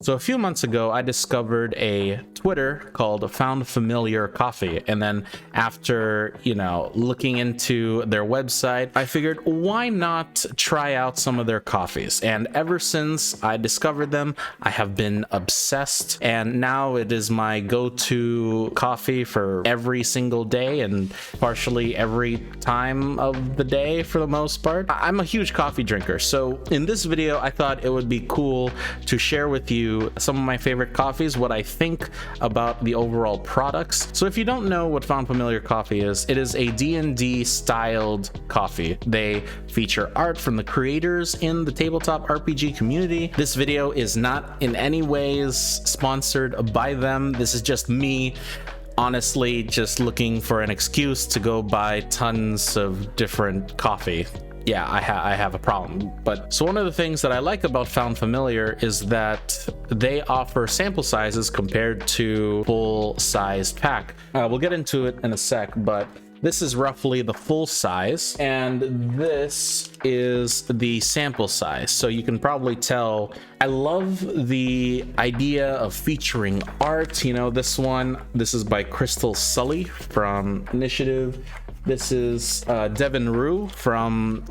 So a few months ago, I discovered a Twitter called Found Familiar Coffee. And then after, looking into their website, I figured why not try out some of their coffees? And ever since I discovered them, I have been obsessed. And now it is my go-to coffee for every single day and partially every time of the day for the most part. I'm a huge coffee drinker. So in this video, I thought it would be cool to share with you some of my favorite coffees, what I think about the overall products. So if you don't know what Found Familiar Coffee is, it is a D&D styled coffee. They feature art from the creators in the tabletop RPG community. This video is not in any ways sponsored by them. This is just me honestly just looking for an excuse to go buy tons of different coffee. Yeah, I have a problem. But so one of the things that I like about Found Familiar is that they offer sample sizes compared to full-sized pack. We'll get into it in a sec, but this is roughly the full size, and this is the sample size. So you can probably tell I love the idea of featuring art. This is by Crystal Sully from Initiative. This is Devin Rue from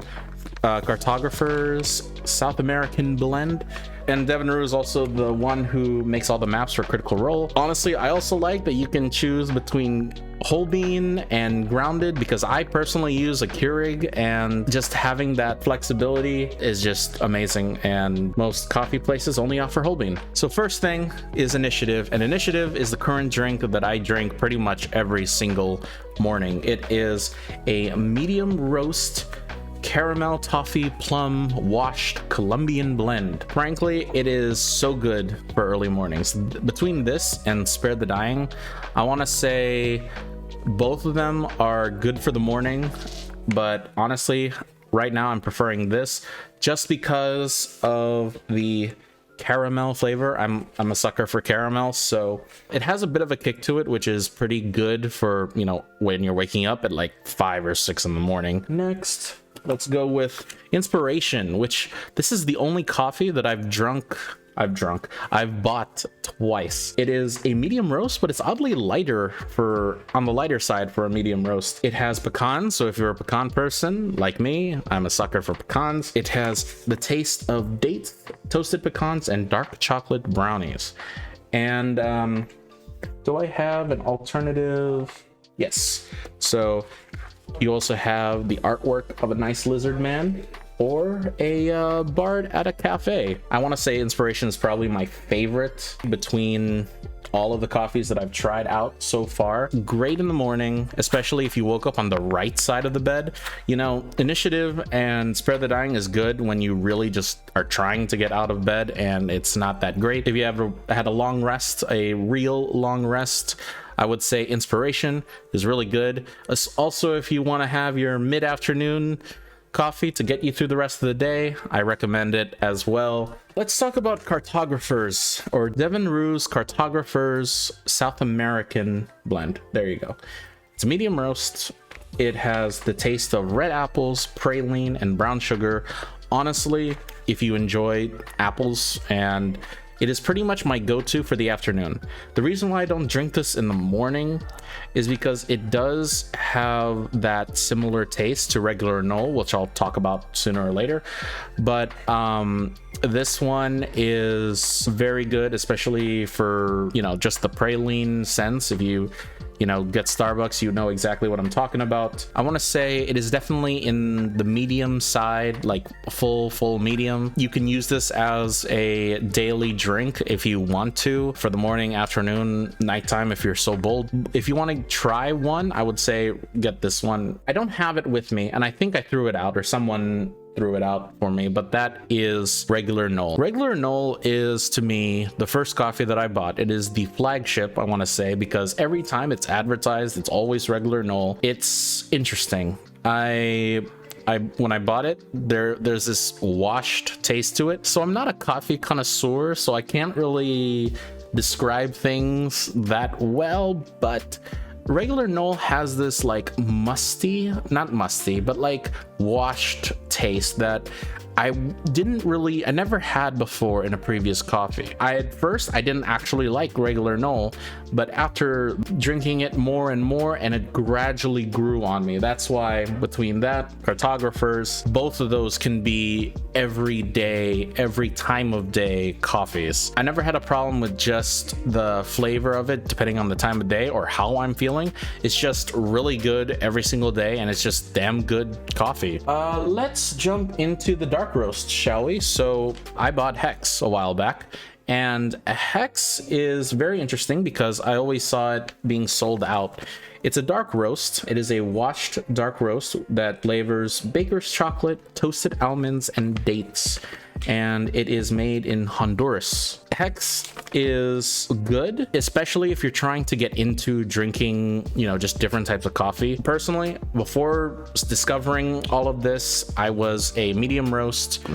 Cartographers South American Blend. And Devin Rue is also the one who makes all the maps for Critical Role. Honestly, I also like that you can choose between whole bean and grounded, because I personally use a Keurig, and just having that flexibility is just amazing, and most coffee places only offer whole bean. So first thing is Initiative, and Initiative is the current drink that I drink pretty much every single morning. It is a medium roast caramel toffee plum washed Colombian blend. Frankly, it is so good for early mornings. Between this and Spare the Dying, I want to say both of them are good for the morning, but honestly right now I'm preferring this just because of the caramel flavor. I'm a sucker for caramel, so it has a bit of a kick to it, which is pretty good for when you're waking up at like 5 or 6 in the morning. Next, let's go with Inspiration, which this is the only coffee that I've bought twice. It is a medium roast, but it's oddly lighter on the lighter side for a medium roast. It has pecans, so if you're a pecan person like me, I'm a sucker for pecans. It has the taste of dates, toasted pecans, and dark chocolate brownies. And do I have an alternative? Yes. So you also have the artwork of a nice lizard man or a bard at a cafe. I want to say Inspiration is probably my favorite between all of the coffees that I've tried out so far. Great in the morning, especially if you woke up on the right side of the bed. Initiative and Spare the Dying is good when you really just are trying to get out of bed and it's not that great. If you ever had a long rest, a real long rest, I would say Inspiration is really good. Also, if you want to have your mid-afternoon coffee to get you through the rest of the day, I recommend it as well. Let's talk about Cartographers, or Devin Rue's Cartographers South American Blend. There you go. It's a medium roast. It has the taste of red apples, praline, and brown sugar. Honestly, if you enjoy apples, and it is pretty much my go-to for the afternoon. The reason why I don't drink this in the morning is because it does have that similar taste to regular Knoll, which I'll talk about sooner or later. But this one is very good, especially for, just the praline sense. If you get Starbucks, you know exactly what I'm talking about. I want to say it is definitely in the medium side, like full medium. You can use this as a daily drink if you want to, for the morning, afternoon, nighttime, if you're so bold. If you want to try one, I would say get this one. I don't have it with me, and I think I threw it out, or someone threw it out for me, but that is regular Knoll. Regular Knoll is, to me, the first coffee that I bought. It is the flagship, I want to say, because every time it's advertised, it's always regular Knoll. It's interesting. When I bought it, there's this washed taste to it. So I'm not a coffee connoisseur, so I can't really describe things that well, but regular Knoll has this like musty, not musty, but like washed taste that I never had before in a previous coffee. At first, I didn't actually like regular Knoll, but after drinking it more and more, and it gradually grew on me. That's why between that, Cartographers, both of those can be every day, every time of day coffees. I never had a problem with just the flavor of it, depending on the time of day or how I'm feeling. It's just really good every single day, and it's just damn good coffee. Let's jump into the dark roast, shall we? So I bought Hex a while back, and Hex is very interesting because I always saw it being sold out. It's a dark roast. It is a washed dark roast that flavors baker's chocolate, toasted almonds, and dates, and it is made in Honduras. Hex is good, especially if you're trying to get into drinking, just different types of coffee. Personally, before discovering all of this, I was a medium roast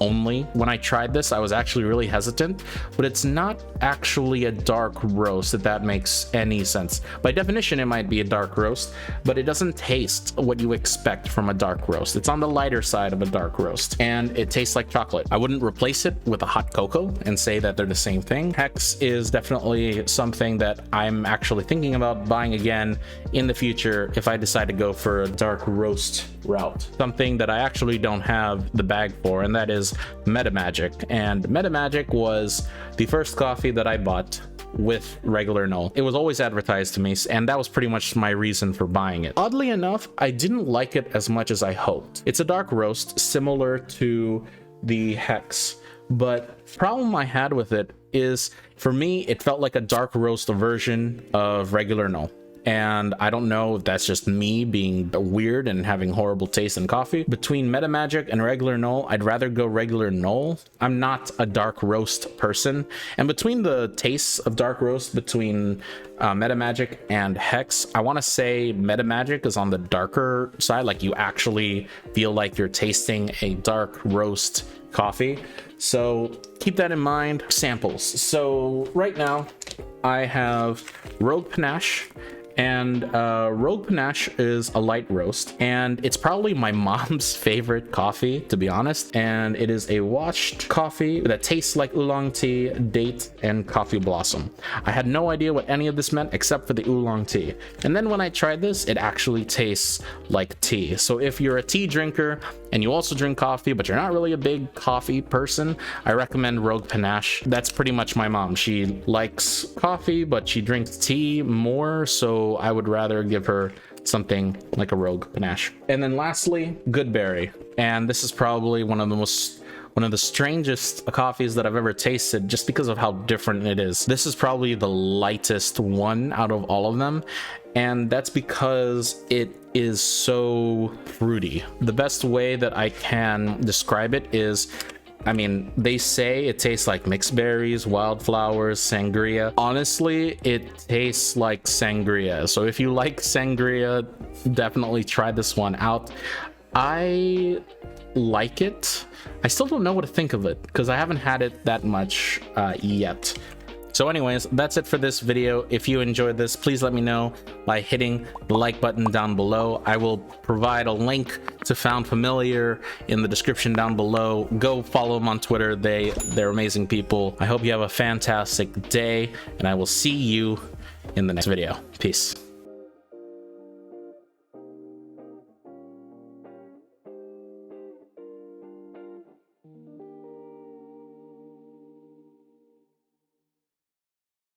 only. When I tried this, I was actually really hesitant, but it's not actually a dark roast, if that makes any sense. By definition, it might be a dark roast, but it doesn't taste what you expect from a dark roast. It's on the lighter side of a dark roast, and it tastes like chocolate. I wouldn't replace it with a hot cocoa and say that they're the same thing. Hex is definitely something that I'm actually thinking about buying again in the future if I decide to go for a dark roast route. Something that I actually don't have the bag for, and that is MetaMagic. And MetaMagic was the first coffee that I bought with regular Knoll. It was always advertised to me, and that was pretty much my reason for buying it. Oddly enough, I didn't like it as much as I hoped. It's a dark roast similar to the Hex, but the problem I had with it is, for me, it felt like a dark roast version of regular Knoll. And I don't know if that's just me being weird and having horrible taste in coffee. Between MetaMagic and regular Knoll, I'd rather go regular Knoll. I'm not a dark roast person. And between the tastes of dark roast between MetaMagic and Hex, I want to say MetaMagic is on the darker side. Like, you actually feel like you're tasting a dark roast coffee. So keep that in mind. Samples. So right now I have Rogue Panache, and Rogue Panache is a light roast, and it's probably my mom's favorite coffee, to be honest. And it is a washed coffee that tastes like oolong tea, date, and coffee blossom. I had no idea what any of this meant except for the oolong tea, and then when I tried this, it actually tastes like tea. So if you're a tea drinker and you also drink coffee, but you're not really a big coffee person, I recommend Rogue Panache. That's pretty much my mom. She likes coffee, but she drinks tea more, so I would rather give her something like a Rogue Panache. And then lastly, Goodberry. And this is probably one of the strangest coffees that I've ever tasted, just because of how different it is. This is probably the lightest one out of all of them, and that's because it is so fruity. The best way that I can describe it is, they say it tastes like mixed berries, wildflowers, sangria. Honestly, it tastes like sangria. So if you like sangria, definitely try this one out. I like it. I still don't know what to think of it because I haven't had it that much yet. So anyways, that's it for this video. If you enjoyed this, please let me know by hitting the like button down below. I will provide a link to Found Familiar in the description down below. Go follow them on Twitter. They're amazing people. I hope you have a fantastic day, and I will see you in the next video. Peace.